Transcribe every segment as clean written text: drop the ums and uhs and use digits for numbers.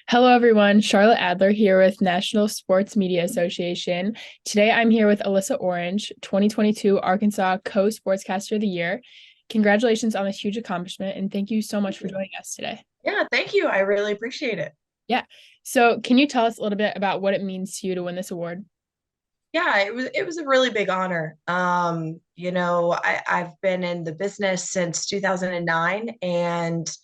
Hello, everyone. Charlotte Adler here with National Sports Media Association. Today, I'm here with Alyssa Orange, 2022 Arkansas co-Sportscaster of the Year. Congratulations on this huge accomplishment, and thank you so much Thank for you. joining us today. Yeah, thank you. I really appreciate it. Yeah. So, can you tell us a little bit about what it means to you to win this award? Yeah, it was a really big honor. I've been in the business since 2009 and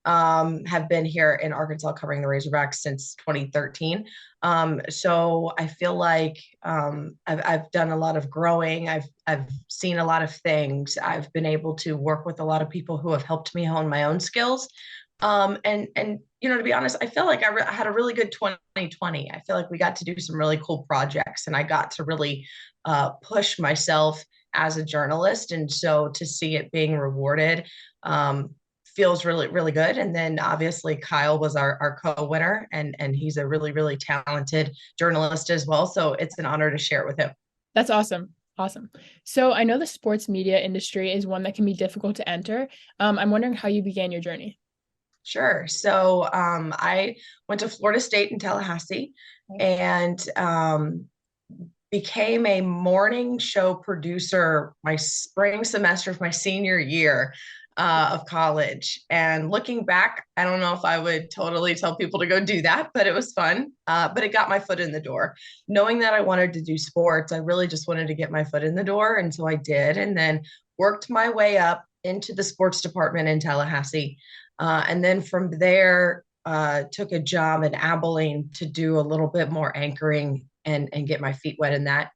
have been here in Arkansas covering the Razorbacks since 2013. So I feel like I've done a lot of growing. I've seen a lot of things. I've been able to work with a lot of people who have helped me hone my own skills. And to be honest, I feel like I had a really good 2020. I feel like we got to do some really cool projects, and I got to really push myself as a journalist. And so to see it being rewarded feels really, really good. And then obviously Kyle was our co-winner, and he's a really, really talented journalist as well. So it's an honor to share it with him. That's awesome. Awesome. So, I know the sports media industry is one that can be difficult to enter. I'm wondering how you began your journey. Sure. So I went to Florida State in Tallahassee and became a morning show producer my spring semester of my senior year of college. And looking back, I don't know if I would totally tell people to go do that, but it was fun. But it got my foot in the door. Knowing that I wanted to do sports, I really just wanted to get my foot in the door. And so I did. And then worked my way up into the sports department in Tallahassee. And then from there, took a job in Abilene to do a little bit more anchoring and get my feet wet in that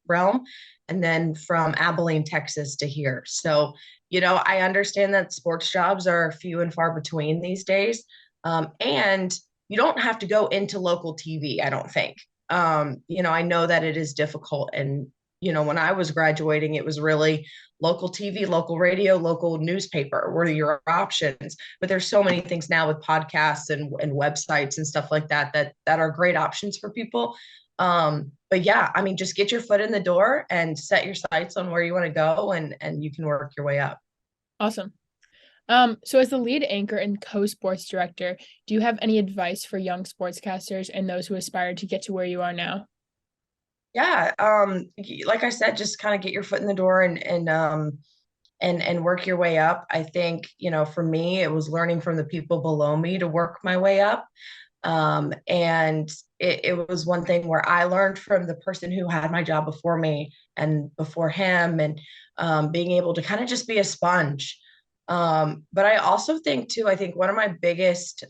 realm. And then from Abilene, Texas to here. So, I understand that sports jobs are few and far between these days. And you don't have to go into local TV, I don't think. I know that it is difficult. And, when I was graduating, it was really local TV, local radio, local newspaper were your options. But there's so many things now with podcasts and websites and stuff like that are great options for people. But yeah, I mean, just get your foot in the door and set your sights on where you want to go, and you can work your way up. Awesome. So as the lead anchor and co-sports director, do you have any advice for young sportscasters and those who aspire to get to where you are now? Yeah, like I said, just kind of get your foot in the door and work your way up. I think, for me, it was learning from the people below me to work my way up. And it was one thing where I learned from the person who had my job before me and before him, and being able to kind of just be a sponge. But I also think too, I think one of my biggest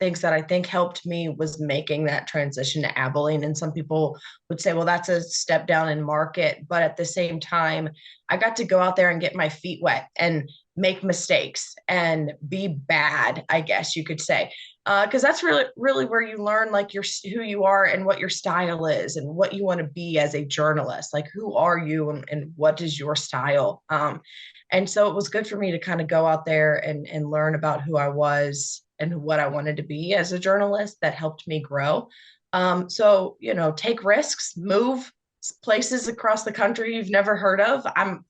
things that I think helped me was making that transition to Abilene. And some people would say, well, that's a step down in market. But at the same time, I got to go out there and get my feet wet and make mistakes and be bad, I guess you could say. Because that's really, really where you learn like who you are and what your style is and what you want to be as a journalist. Like, who are you and what is your style? And so it was good for me to kind of go out there and learn about who I was and what I wanted to be as a journalist. That helped me grow. So, take risks, move places across the country you've never heard of. I'm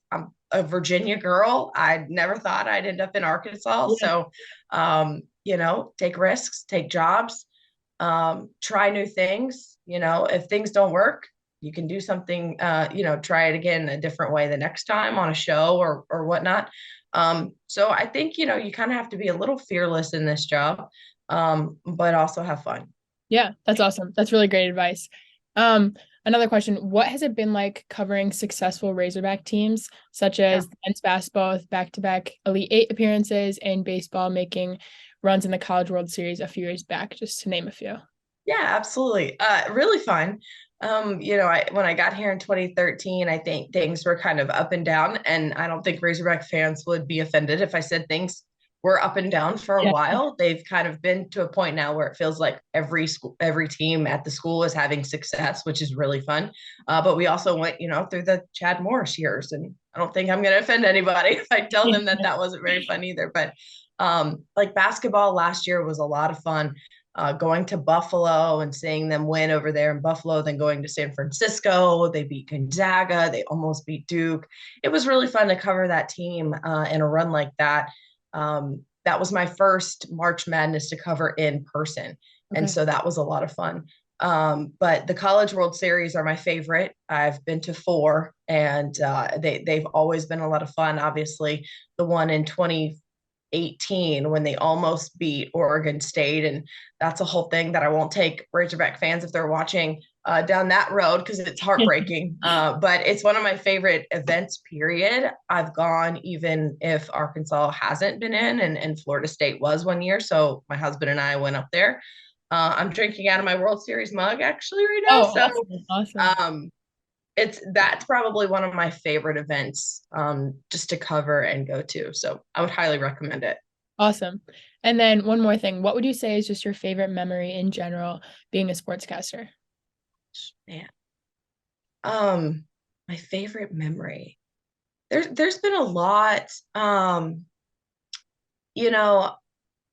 a Virginia girl. I never thought I'd end up in Arkansas. Yeah. So, take risks, take jobs, try new things. If things don't work, you can do something, try it again a different way the next time on a show or whatnot. So I think, you kind of have to be a little fearless in this job, but also have fun. Yeah, that's awesome. That's really great advice. Another question, what has it been like covering successful Razorback teams, such Yeah. as men's basketball with back-to-back Elite Eight appearances and baseball making runs in the College World Series a few years back, just to name a few? Yeah, absolutely. Really fun. When I got here in 2013, I think things were kind of up and down, and I don't think Razorback fans would be offended if I said things were up and down for a Yeah. while. They've kind of been to a point now where it feels like every school, every team at the school is having success, which is really fun. But we also went, through the Chad Morris years, and I don't think I'm going to offend anybody if I tell them that that wasn't very fun either. But like basketball last year was a lot of fun, going to Buffalo and seeing them win over there in Buffalo, then going to San Francisco. They beat Gonzaga. They almost beat Duke. It was really fun to cover that team in a run like that. that was my first March Madness to cover in person. And Okay. so that was a lot of fun. But the College World Series are my favorite. I've been to four, and they've always been a lot of fun. Obviously, the one in 2018 when they almost beat Oregon State, and that's a whole thing that I won't take Razorback fans if they're watching down that road because it's heartbreaking. But it's one of my favorite events. Period. I've gone even if Arkansas hasn't been in, and Florida State was one year. So my husband and I went up there. I'm drinking out of my World Series mug actually right now. Oh, So awesome. Awesome. that's probably one of my favorite events just to cover and go to. So I would highly recommend it. Awesome. And then one more thing. What would you say is just your favorite memory in general being a sportscaster? Man. My favorite memory. There's been a lot. You know,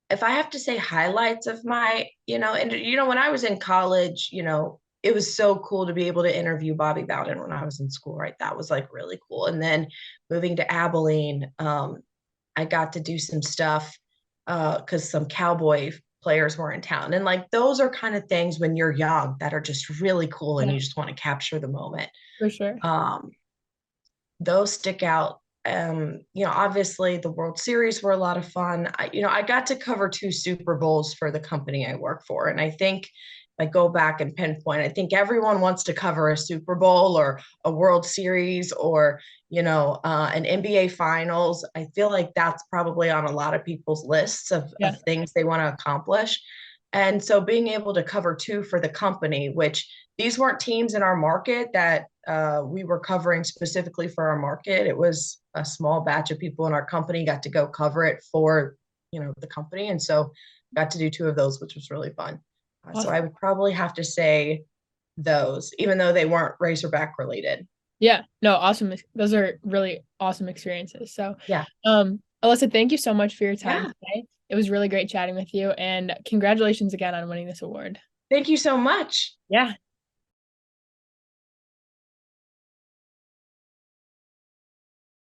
if I have to say highlights of my, and when I was in college, it was so cool to be able to interview Bobby Bowden when I was in school, right? That was like really cool. And then moving to Abilene, I got to do some stuff because some Cowboy players were in town. And like those are kind of things when you're young that are just really cool and Yeah, you just want to capture the moment. for sure. Um, those stick out. Obviously the World Series were a lot of fun. I got to cover two Super Bowls for the company I work for. And I think if I go back and pinpoint, I think everyone wants to cover a Super Bowl or a World Series or, an NBA Finals. I feel like that's probably on a lot of people's lists Yeah. of things they want to accomplish. And so being able to cover two for the company, which these weren't teams in our market that we were covering specifically for our market. It was a small batch of people in our company got to go cover it for, the company. And so got to do two of those, which was really fun. So I Awesome. would probably have to say those, even though they weren't Razorback related. Yeah. No, awesome. Those are really awesome experiences. So, Yeah. Alyssa, thank you so much for your time Yeah. today. It was really great chatting with you, and congratulations again on winning this award. Thank you so much. Yeah.